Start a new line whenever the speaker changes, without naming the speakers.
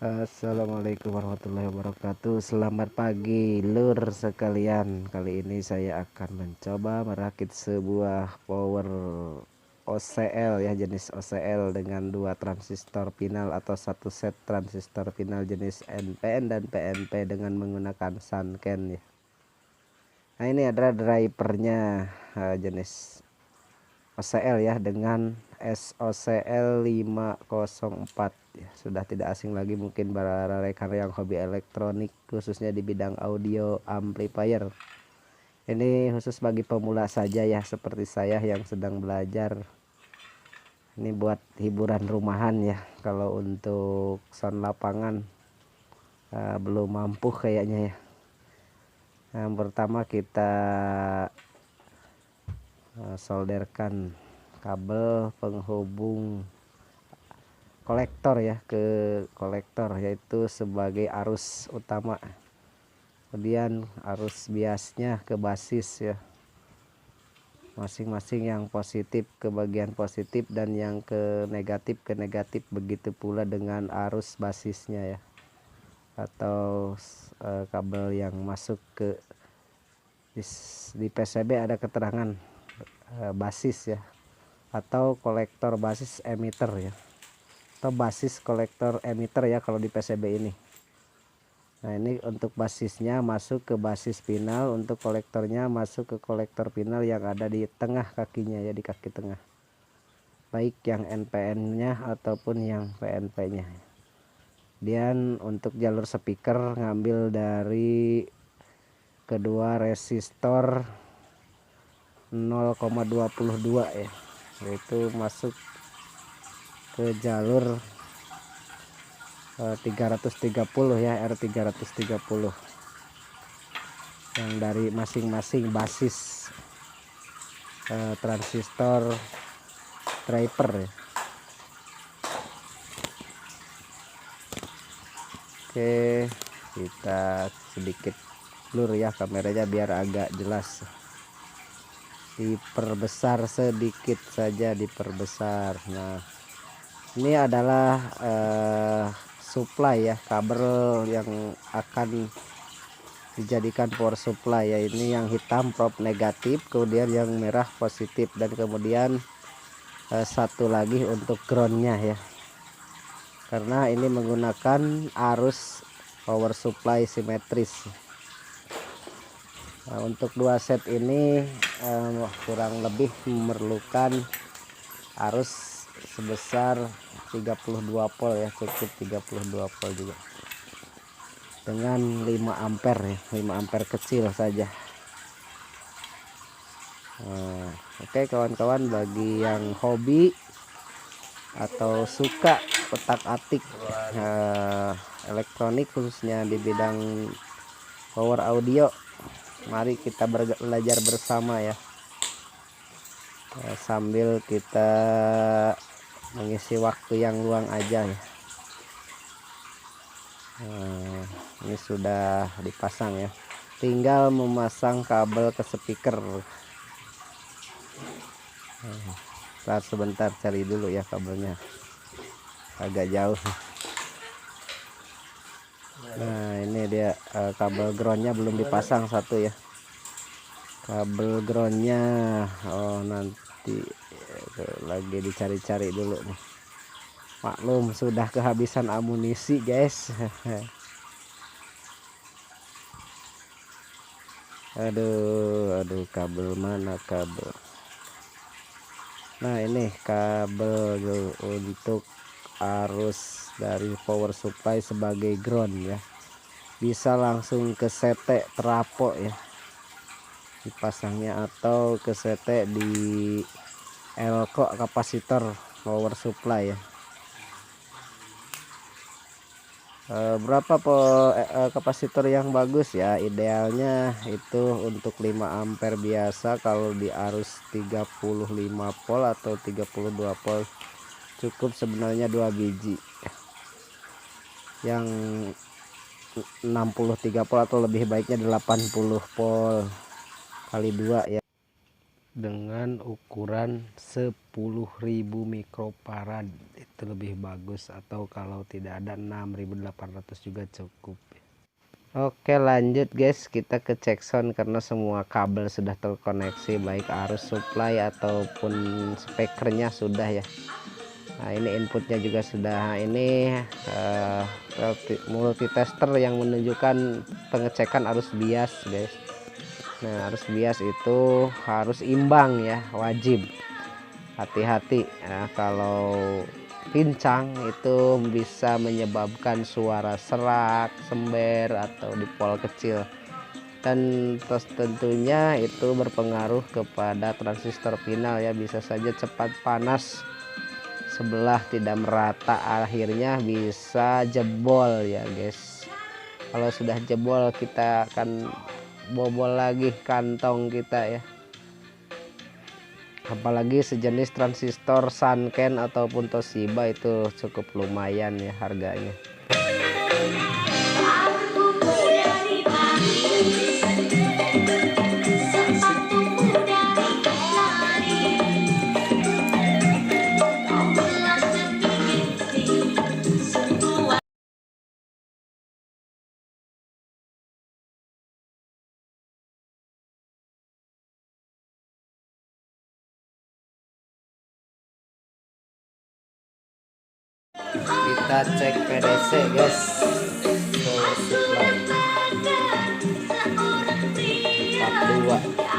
Assalamualaikum warahmatullahi wabarakatuh. Selamat pagi lur sekalian. Kali ini saya akan mencoba merakit sebuah power OCL ya, jenis OCL dengan dua transistor pinal atau satu set transistor pinal jenis NPN dan PNP dengan menggunakan Sanken ya. Nah, ini adalah drivernya jenis OCL ya, dengan SOCL 504 ya. Sudah tidak asing lagi mungkin para rekan yang hobi elektronik khususnya di bidang audio amplifier. Ini khusus bagi pemula saja ya, seperti saya yang sedang belajar. Ini buat hiburan rumahan ya. Kalau untuk sound lapangan belum mampu kayaknya ya. Yang pertama kita solderkan kabel penghubung kolektor ya ke kolektor, yaitu sebagai arus utama, kemudian arus biasnya ke basis ya, masing-masing yang positif ke bagian positif dan yang ke negatif, begitu pula dengan arus basisnya ya, atau kabel yang masuk ke di PCB ada keterangan basis ya, atau kolektor basis emitter ya, atau basis kolektor emitter ya kalau di PCB ini. Nah, ini untuk basisnya masuk ke basis pinal, untuk kolektornya masuk ke kolektor pinal yang ada di tengah kakinya ya, di kaki tengah, baik yang NPN-nya ataupun yang PNP-nya. Dan untuk jalur speaker ngambil dari kedua resistor 0,22 ya, yaitu masuk ke jalur 330 ya, R330 yang dari masing-masing basis transistor driver ya. Oke, kita sedikit blur ya kameranya biar agak jelas, diperbesar sedikit saja, diperbesar. Nah, ini adalah supply ya, kabel yang akan dijadikan power supply ya. Ini yang hitam probe negatif, kemudian yang merah positif, dan kemudian satu lagi untuk groundnya ya, karena ini menggunakan arus power supply simetris. Nah, untuk dua set ini kurang lebih memerlukan arus sebesar 32 volt ya, cukup 32 volt juga dengan 5 ampere ya, 5 ampere kecil saja. Oke kawan-kawan, bagi yang hobi atau suka otak-atik elektronik khususnya di bidang power audio, mari kita belajar bersama ya, sambil kita mengisi waktu yang luang aja ya. Ini sudah dipasang ya, tinggal memasang kabel ke speaker. Sebentar cari dulu ya, kabelnya agak jauh. Nah, ini dia kabel groundnya belum dipasang satu ya, kabel groundnya. Oh, nanti lagi dicari-cari dulu nih, maklum sudah kehabisan amunisi guys. aduh kabel mana kabel. Nah, ini kabel untuk arus dari power supply sebagai ground ya, bisa langsung ke CT trafo ya dipasangnya, atau ke CT di elko kapasitor power supply ya. Berapa kapasitor yang bagus ya, idealnya itu untuk 5 ampere biasa. Kalau di arus 35 volt atau 32 volt cukup sebenarnya 2 biji, yang 63 volt atau lebih baiknya 80 volt kali 2 ya. dengan ukuran 10.000 mikrofarad, itu lebih bagus, atau kalau tidak ada 6.800 juga cukup. Oke, lanjut guys, kita ke check sound karena semua kabel sudah terkoneksi, baik arus supply ataupun speakernya sudah ya. Nah, ini inputnya juga sudah. Nah, ini multitester yang menunjukkan pengecekan arus bias guys. Nah, arus bias itu harus imbang ya, wajib. Hati-hati. Nah, kalau pincang itu bisa menyebabkan suara serak, sember, atau dipol kecil. Dan tentunya itu berpengaruh kepada transistor final ya, bisa saja cepat panas, sebelah tidak merata, akhirnya bisa jebol ya guys. Kalau sudah jebol kita akan bobol lagi kantong kita ya, apalagi sejenis transistor Sanken ataupun Toshiba itu cukup lumayan ya harganya. Kita cek PDC guys, supply 42.